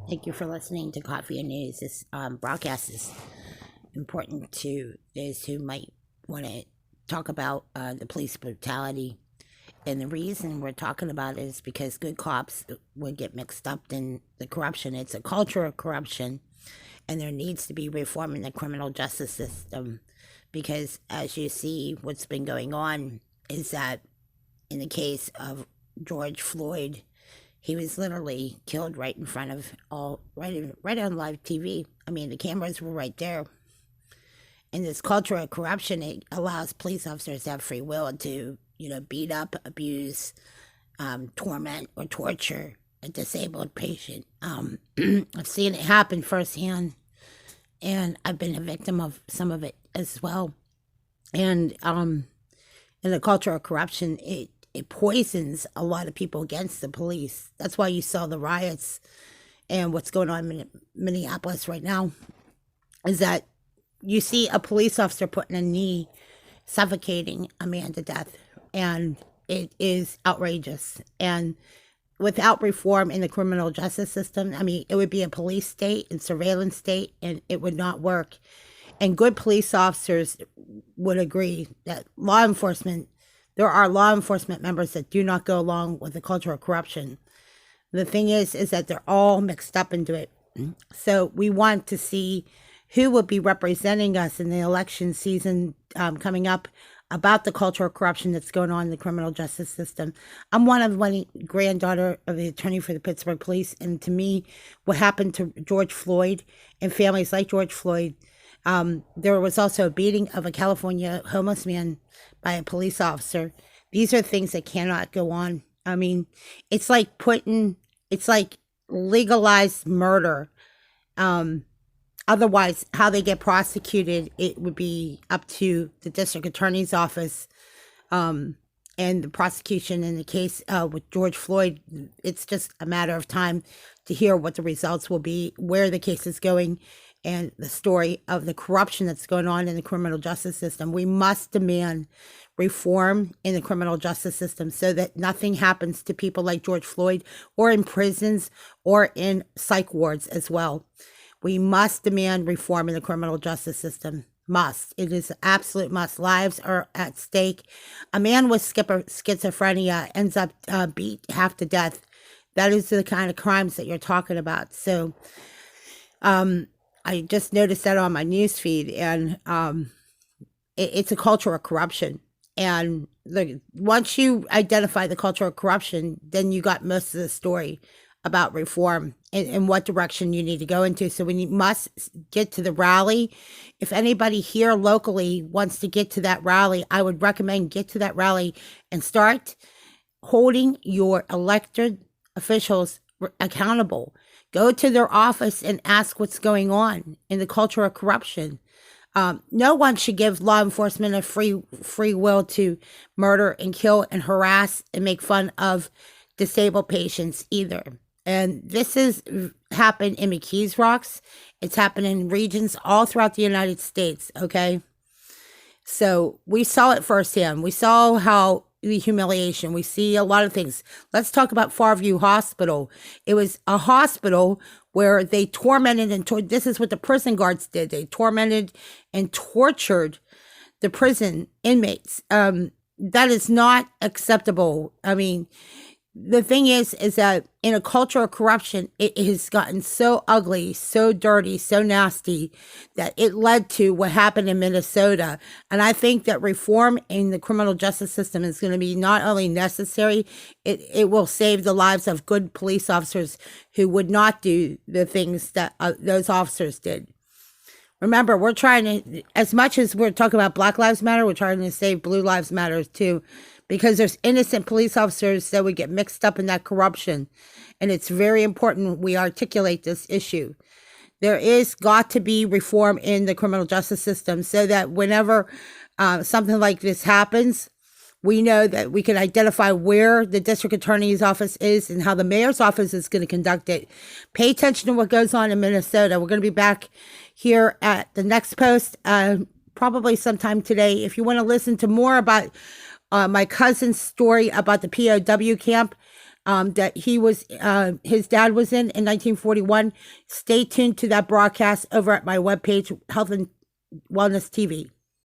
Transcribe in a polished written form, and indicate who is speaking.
Speaker 1: Thank you for listening to Coffee and News. This broadcast is important to those who might want to talk about the police brutality. And the reason we're talking about it is because good cops would get mixed up in the corruption. It's a culture of corruption, and there needs to be reform in the criminal justice system. Because as you see, what's been going on is that in the case of George Floyd, he was literally killed right in front of right on live TV. I mean, the cameras were right there. And this culture of corruption, it allows police officers to have free will to, beat up, abuse, torment, or torture a disabled patient. I've seen it happen firsthand, and I've been a victim of some of it as well. And in the culture of corruption, it poisons a lot of people against the police. That's why you saw the riots and what's going on in Minneapolis right now, is that you see a police officer putting a knee, suffocating a man to death, and it is outrageous. And without reform in the criminal justice system, it would be a police state and surveillance state, and it would not work. And good police officers would agree that there are law enforcement members that do not go along with the culture of corruption. The thing is that they're all mixed up into it. So we want to see who will be representing us in the election season coming up about the culture of corruption that's going on in the criminal justice system. I'm one granddaughter of the attorney for the Pittsburgh police. And to me, what happened to George Floyd and families like George Floyd, there was also a beating of a California homeless man by a police officer. These are things that cannot go on. It's like legalized murder. Otherwise, how they get prosecuted, it would be up to the district attorney's office and the prosecution. In the case with George Floyd, it's just a matter of time to hear what the results will be, where the case is going, and the story of the corruption that's going on in the criminal justice system. We must demand reform in the criminal justice system so that nothing happens to people like George Floyd, or in prisons or in psych wards as well. We must demand reform in the criminal justice system. Must. It is an absolute must. Lives are at stake. A man with schizophrenia ends up beat half to death. That is the kind of crimes that you're talking about. So I just noticed that on my news feed, and it's a culture of corruption. And once you identify the culture of corruption, then you got most of the story about reform and what direction you need to go into. So when you must get to the rally, if anybody here locally wants to get to that rally, I would recommend get to that rally and start holding your elected officials accountable. Go to their office and ask what's going on in the culture of corruption. No one should give law enforcement a free will to murder and kill and harass and make fun of disabled patients either. And this has happened in McKees Rocks. It's happened in regions all throughout the United States, okay? So we saw it firsthand. We saw how the humiliation. We see a lot of things. Let's talk about Farview Hospital. It was a hospital where they tormented and this is what the prison guards did. They tormented and tortured the prison inmates. That is not acceptable. The thing is that in a culture of corruption, it has gotten so ugly, so dirty, so nasty that it led to what happened in Minnesota. And I think that reform in the criminal justice system is going to be not only necessary, it will save the lives of good police officers who would not do the things that those officers did. Remember, we're trying to, as much as we're talking about Black Lives Matter, we're trying to save Blue Lives Matter too. Because there's innocent police officers that would get mixed up in that corruption. And it's very important we articulate this issue. There is got to be reform in the criminal justice system so that whenever something like this happens, we know that we can identify where the district attorney's office is and how the mayor's office is going to conduct it. Pay attention to what goes on in Minnesota. We're going to be back here at the next post, probably sometime today. If you want to listen to more about my cousin's story about the POW camp, that his dad was in 1941. Stay tuned to that broadcast over at my webpage, Health and Wellness TV.